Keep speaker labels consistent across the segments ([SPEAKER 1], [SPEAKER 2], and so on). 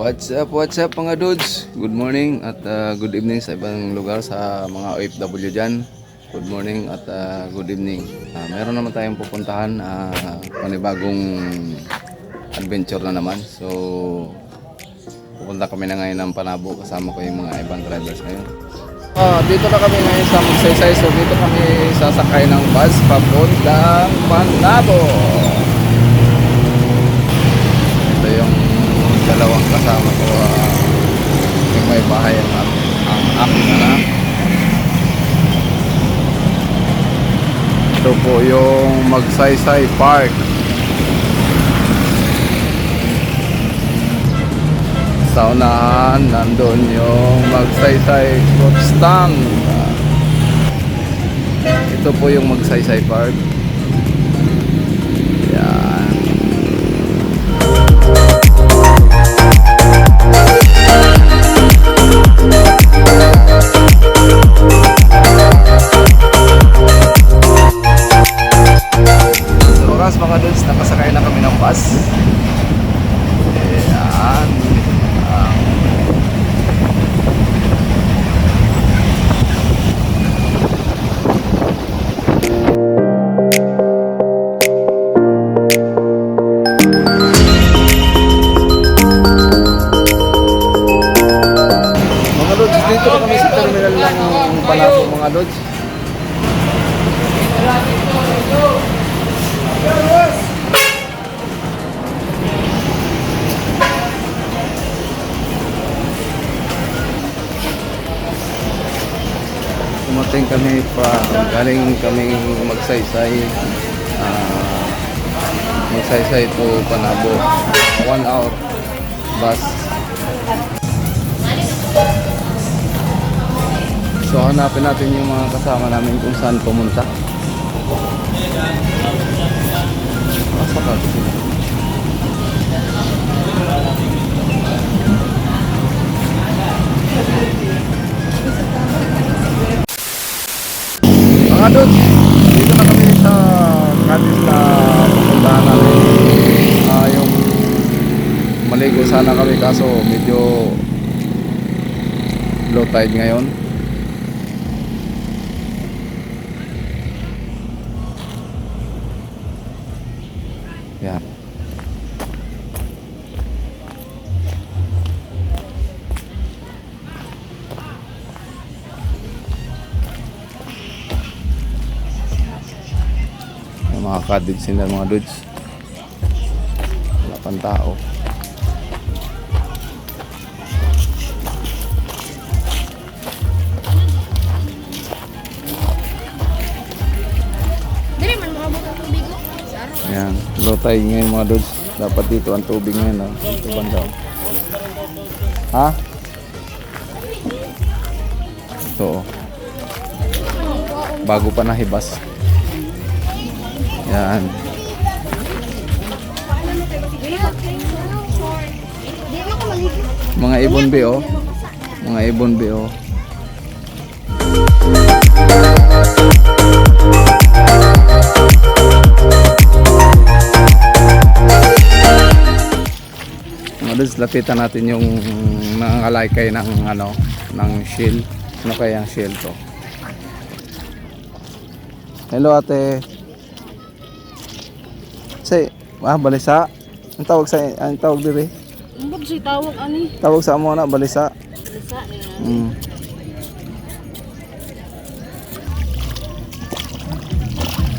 [SPEAKER 1] What's up mga dudes? Good morning at good evening sa ibang lugar sa mga OFW dyan. Good morning at good evening. Meron naman tayong pupuntahan, panibagong adventure na naman. So, pupunta kami na ngayon ng Panabo kasama ko yung mga ibang drivers ngayon. Dito na kami ngayon sa Magsaysay. So, dito kami sasakay ng bus papuntang Panabo. Ito yung dalawang kasama ko, yung may bahay ang aking anak. Ito po yung Magsaysay Park. Sa unahan nandun yung Magsaysay Fruit Stand. Ito po yung Magsaysay Park. Yan. Mga dudes, nakasakay na kami ng bus. Ayan. Mga dudes, dito na kami sa terminal ng Panabo mga dudes. Dumating kami galing kami Magsaysay to Panabo, 1 hour bus. So hanapin natin yung mga kasama namin kung saan pumunta. Masakal sila. Mga dudes, dito na kami sa Cadiz na pupuntahan namin. Yung maligo sana kami kaso medyo low tide ngayon. Yan. Mga cottage sila mga dudes. Wala pang tao. Ayan, low tide ngayon mga dudes. Dapat dito ang tubig ngayon. Dito banda. Ha? Ito. Bago pa nahibas. Yan. Mga ibon be oh. Mga ibon be oh. Mga dudes, lapitan natin yung nangalaykay ng ng shell. Ano kaya ang shell to? Hello ate. Balisa. Ang tawag diri.
[SPEAKER 2] Umbog si tawag ani.
[SPEAKER 1] Tawag sa amo na balisa.
[SPEAKER 2] Balisa ni.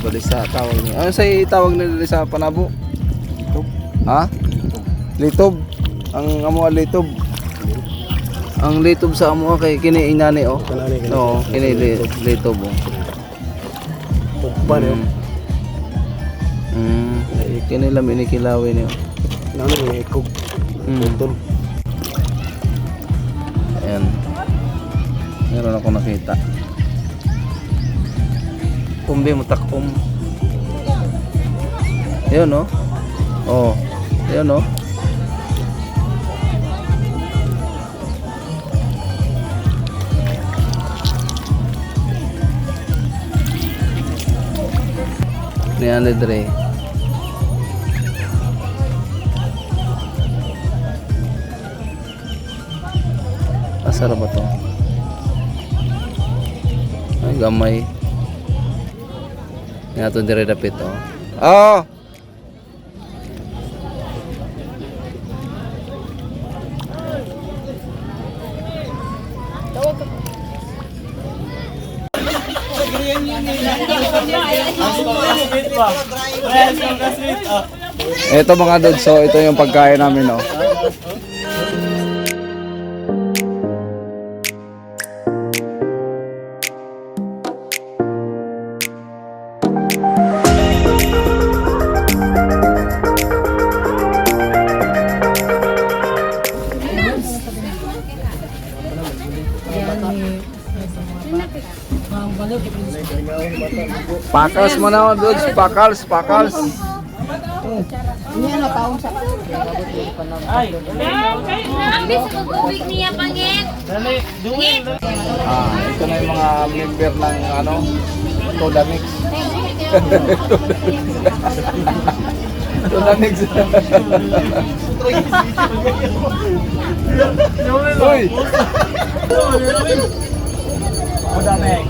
[SPEAKER 1] Balisa tawag niya. Ano say tawag nila sa Panabo? Litob. Ha? Litob. Ang amo litob. Ang litob sa amo kay kini inani oh. Oo, kini litob oh. Pagpare. Kini lamin ni kilawin niyo.
[SPEAKER 3] Nano ni ikog. Putol.
[SPEAKER 1] Ayan. Meron ako nakita. Kumbi mo takom. Ayun no? Oh. Ayun no? Niyan Dre. Asara ba to? Ay, gamay. Nga ito dire dapit oh. Oh! Ito mga dudes, so ito yung pagkain namin, no. Pakals mo na, dudes, pakals.
[SPEAKER 2] Ambis ko tubig niya pangit.
[SPEAKER 1] Ito na yung mga member ng ano, Toda Mix. Toda Mix. Uy! Toda Mix.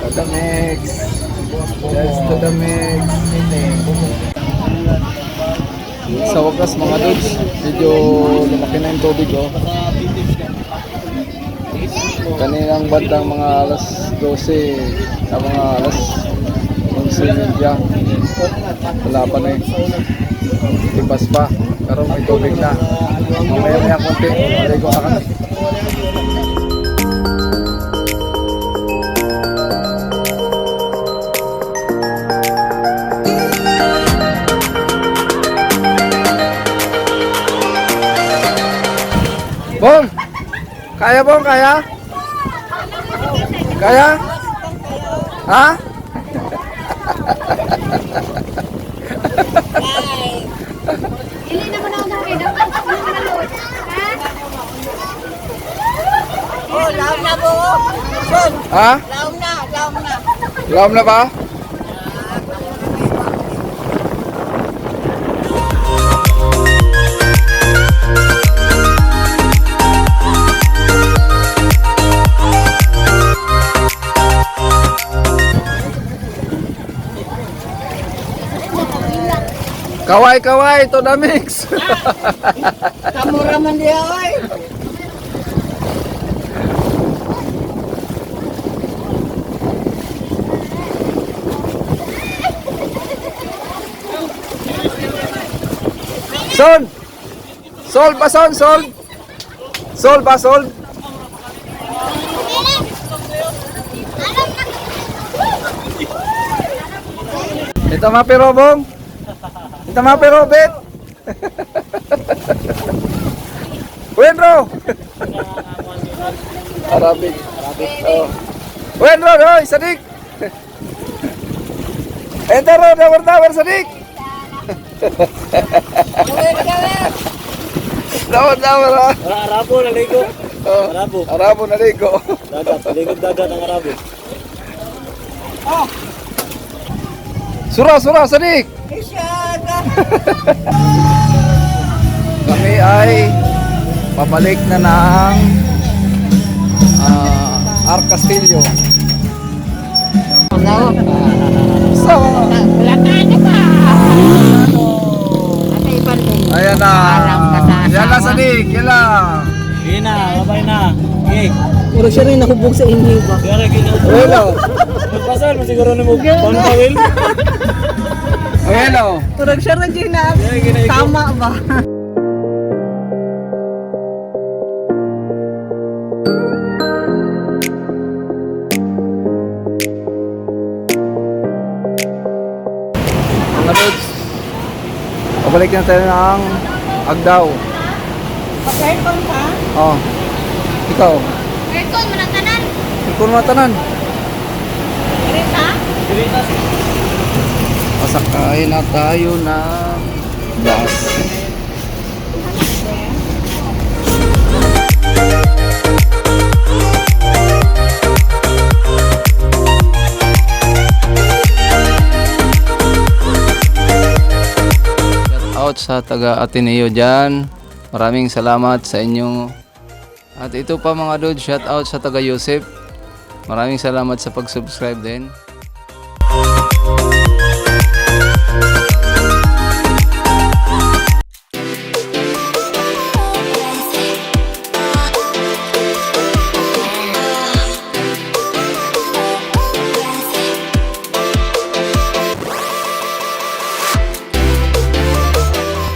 [SPEAKER 1] Toda Mix. Yes, Toda Mix. Sa wakas mga dudes, medyo lumaki na yung tubig oh. Kaninang bandang mga alas 12 mga alas 11:30. Wala pa na eh. Lipas pa, pero may tubig na. Mamaya konti, maligo na kami. Bong! Kaya Bong, kaya? Kaya? Ha?
[SPEAKER 2] Hindi naman ako sabi. Dapat ako naman ang load. Ha?
[SPEAKER 4] Oh, laom na po. Son,
[SPEAKER 1] Ha?
[SPEAKER 4] laom na.
[SPEAKER 1] Laom na ba? Kaway, Toda Mix.
[SPEAKER 4] Kamura man diya, oy.
[SPEAKER 1] Sol! Sol ba, Sol? Sol ba, Sol? Ito mapiro, Bong. Ito mapiro, Bet. Wenro! Arabic. Oh. Wenro, hoy, Sadik. Enter, tower, Sadik. Dapat, ha?
[SPEAKER 3] Arabo naligo.
[SPEAKER 1] Oh, Arabo naligo.
[SPEAKER 3] Dagat ang Arabo.
[SPEAKER 1] Sura, Sadik. Kami ay pabalik na ng Arc Castillo. So, ayan na. Yan na, Sadik. Yan lang.
[SPEAKER 3] Sige na, babay na. Okay.
[SPEAKER 4] Puro siya rin nakubog sa inyo ba?
[SPEAKER 3] Kaya ginawa.
[SPEAKER 1] Hello.
[SPEAKER 3] Magpasal mo siguro ni mo. Paano kawil?
[SPEAKER 1] Hello.
[SPEAKER 4] Puro siya rin na. Tama ba?
[SPEAKER 1] Mga dudes, pabalik na tayo ng Agdao.
[SPEAKER 4] Pag-aircon ka?
[SPEAKER 1] Oh. Ikaw.
[SPEAKER 2] Aircon mo na tanan.
[SPEAKER 1] Ikaw na tanan.
[SPEAKER 2] Rita?
[SPEAKER 1] Pasakay na tayo ng bus. Shout out sa taga Ateneo dyan. Maraming salamat sa inyo. At ito pa mga dudes, shout out sa taga Yosef. Maraming salamat sa pag-subscribe din.